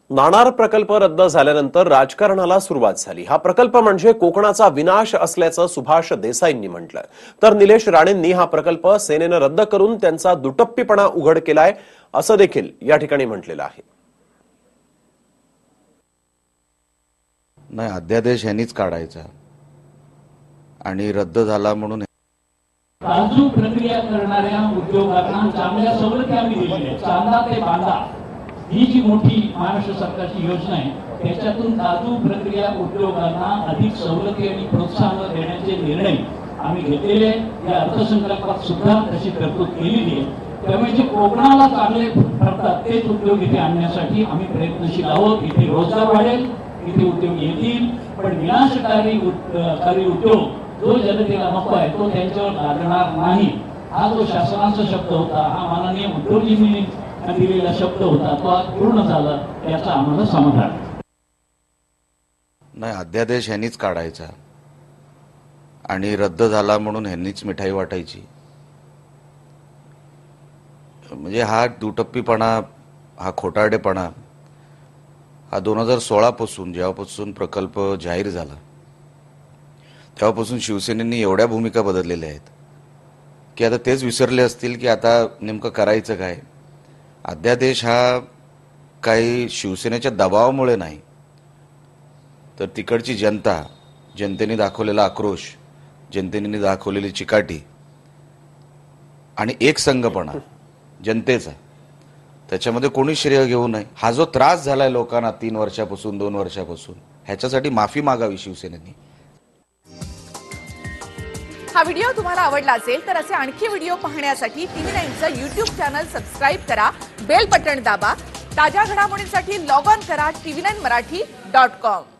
नाणार प्रकल्प रद्द झाल्यानंतर राजकारणाला सुरुवात झाली। हा प्रकल्प म्हणजे कोकणाचा विनाश असल्याचं सुभाष देसाईंनी म्हटलं। तर निलेश राणेंनी हा प्रकल्प सेनेनं रद्द करून त्यांचा दुटप्पीपणा उघड केलाय असं देखील या ठिकाणी म्हटलेलं आहे। नाही, अध्यादेश यांनीच काढायचा आणि रद्द झाला म्हणून काजू प्रक्रिया करणाऱ्या उद्योगांना चांगल्या सवलती आम्ही दिलेल्या आहेत। चांदा ते बांदा ही जी मोठी महाराष्ट्र सरकारची योजना आहे, त्याच्यातून काजू प्रक्रिया उद्योगांना अधिक सवलती आणि प्रोत्साहन देण्याचे निर्णय आम्ही घेतलेले आहेत। या अर्थसंकल्पात सुद्धा तशी तरतूद केलेली आहे। त्यामुळे जे कोकणाला चांगले ठरतात तेच उद्योग इथे आणण्यासाठी आम्ही प्रयत्नशील आहोत। इथे रोजगार वाढेल, इथे उद्योग येतील, पण विनाशकारी उद्योग जो जनतेला नको आहे तो त्यांच्यावर लादणार नाही। हा जो शासनाचा शब्द होता, हा माननीय उद्योगजींनी दिलेला शब्द होता, तो आज पूर्ण झाला, याचा आम्हाला समाधान। नाही, अध्यादेश यांनीच काढायचा आणि रद्द झाला म्हणून यांनीच मिठाई वाटायची। म्हणजे हा दुटप्पीपणा, हा खोटारडेपणा हा 2016 पासून जेव्हापासून प्रकल्प जाहीर झाला तेव्हापासून शिवसेनेने एवढ्या भूमिका बदललेल्या आहेत की आता तेच विसरले असतील की आता नेमकं करायचं काय। अध्यादेश हा काही शिवसेनेच्या दबावामुळे नाही, तर तिकडची जनता, जनतेने दाखवलेला आक्रोश, जनतेने दाखवलेली चिकाटी आणि एकसंघपणा जनतेचा, त्याच्यामध्ये कोणी श्रेय घेऊ नये। हा जो त्रास झालाय लोकांना 3 वर्षापासून 2 वर्षापासून, ह्याच्यासाठी माफी मागावी शिवसेनेने। हा व्हिडिओ तुम्हाला आवडला असेल तर असे आणखी व्हिडिओ पाहण्यासाठी TV9चं YouTube चॅनल सबस्क्राइब करा, बेल बटन दाबा। ताज्या घडामोडींसाठी लॉग ऑन करा tv9marathi.com।